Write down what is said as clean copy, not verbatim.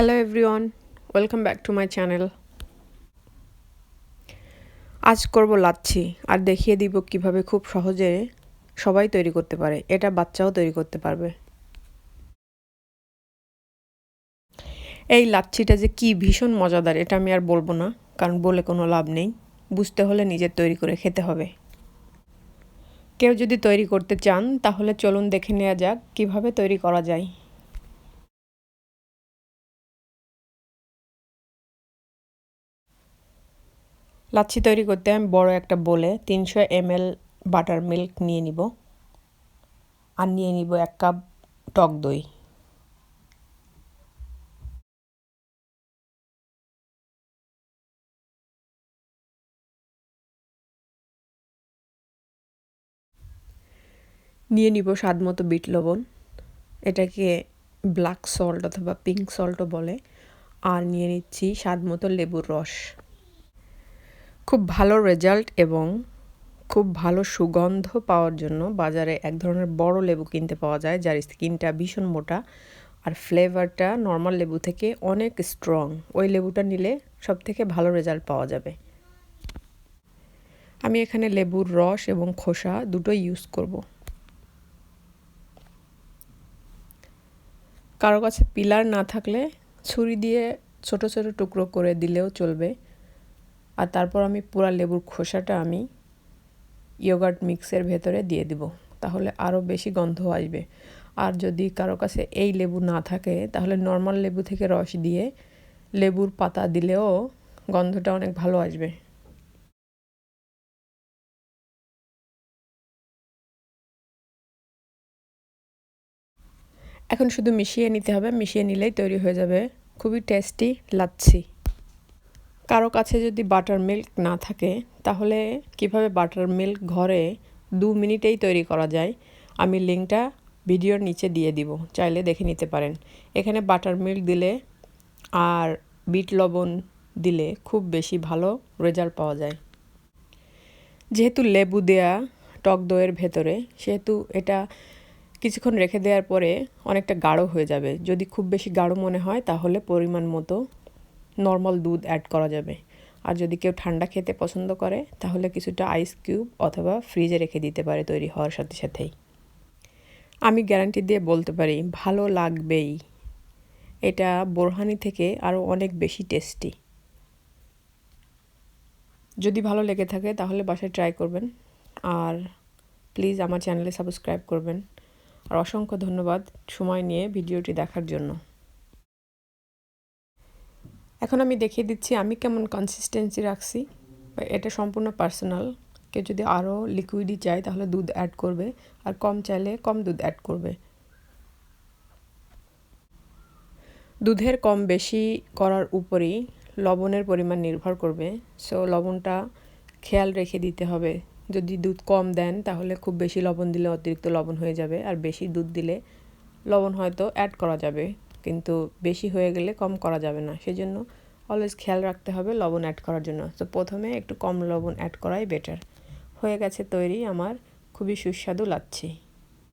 Hello everyone, welcome back to my channel. আজ করব লাচ্ছি আর দেখিয়ে দিব কিভাবে খুব সহজে সবাই তৈরি করতে পারে। এটা বাচ্চাও তৈরি করতে পারবে। এই লাচ্ছিটা যে কি ভীষণ মজাদার এটা আমি আর বলবো না, কারণ বলে কোনো লাভ নেই। বুঝতে হলে নিজের তৈরি করে খেতে হবে। কেউ যদি তৈরি করতে চান তাহলে চলুন দেখে নেওয়া যাক কিভাবে তৈরি করা যায়। লাচ্ছি তৈরি করতে আমি বড় একটা বোলে 300 ml বাটার মিল্ক নিয়ে নিব আর নিয়ে নিব 1 কাপ টক দই। নিয়ে নিব স্বাদমতো বিট লবণ, এটাকে ব্ল্যাক সল্ট অথবা পিঙ্ক সল্টও বলে। আর নিয়ে নিচ্ছি স্বাদমতো লেবুর রস। খুব ভালো রেজাল্ট এবং খুব ভালো সুগন্ধ পাওয়ার জন্য বাজারে এক ধরনের বড় লেবু কিনতে পাওয়া যায়, যার স্কিনটা ভীষণ মোটা আর ফ্লেভারটা নর্মাল লেবু থেকে অনেক স্ট্রং। ওই লেবুটা নিলে সব থেকে ভালো রেজাল্ট পাওয়া যাবে। আমি এখানে লেবুর রস এবং খোসা দুটোই ইউজ করব। কারো কাছে পিলার না থাকলে ছুরি দিয়ে ছোট ছোট টুকরো করে দিলেও চলবে। আর তারপর আমি পুরা লেবুর খোসাটা আমি ইয়োগার্ট মিক্সের ভেতরে দিয়ে দিব, তাহলে আরও বেশি গন্ধ আসবে। আর যদি কারো কাছে এই লেবু না থাকে তাহলে নর্মাল লেবু থেকে রস দিয়ে লেবুর পাতা দিলেও গন্ধটা অনেক ভালো আসবে। এখন শুধু মিশিয়ে নিতে হবে, মিশিয়ে নিলেই তৈরি হয়ে যাবে খুবই টেস্টি লাচ্ছি। কারো কাছে যদি বাটার মিল্ক না থাকে তাহলে কিভাবে বাটার মিল্ক ঘরে 2 মিনিটেই তৈরি করা যায় আমি লিঙ্কটা ভিডিওর নিচে দিয়ে দিব, চাইলে দেখে নিতে পারেন। এখানে বাটার মিল্ক দিলে আর বিট লবণ দিলে খুব বেশি ভালো রেজাল্ট পাওয়া যায়। যেহেতু লেবু দেয়া টক দইয়ের ভেতরে, সেহেতু এটা কিছুক্ষণ রেখে দেওয়ার পরে অনেকটা গাঢ় হয়ে যাবে। যদি খুব বেশি গাঢ় মনে হয় তাহলে পরিমাণ মতো নর্মাল দুধ অ্যাড করা যাবে। আর যদি কেউ ঠান্ডা খেতে পছন্দ করে তাহলে কিছুটা আইস কিউব অথবা ফ্রিজে রেখে দিতে পারে তৈরি হওয়ার সাথে সাথেই। আমি গ্যারান্টি দিয়ে বলতে পারি ভালো লাগবেই। এটা বোরহানি থেকে আরও অনেক বেশি টেস্টি। যদি ভালো লেগে থাকে তাহলে বাসায় ট্রাই করবেন। আর প্লিজ আমার চ্যানেলে সাবস্ক্রাইব করবেন। আর অসংখ্য ধন্যবাদ সময় নিয়ে ভিডিওটি দেখার জন্য। এখন আমি দেখিয়ে দিচ্ছি আমি কেমন কনসিস্টেন্সি রাখছি। এটা সম্পূর্ণ পার্সোনাল। কেউ যদি আরও লিকুইডই চায় তাহলে দুধ অ্যাড করবে, আর কম চাইলে কম দুধ অ্যাড করবে। দুধের কম বেশি করার উপরেই লবণের পরিমাণ নির্ভর করবে। সো লবণটা খেয়াল রেখে দিতে হবে। যদি দুধ কম দেন তাহলে খুব বেশি লবণ দিলে অতিরিক্ত লবণ হয়ে যাবে, আর বেশি দুধ দিলে লবণ হয়তো অ্যাড করা যাবে কিন্তু বেশি হয়ে গেলে কম করা যাবে না। সেজন্য অলওয়েজ খেয়াল রাখতে হবে লবণ অ্যাড করার জন্য। তো প্রথমে একটু কম লবণ অ্যাড করাই বেটার। হয়ে গেছে তৈরি আমার খুবই সুস্বাদু লাচ্ছি।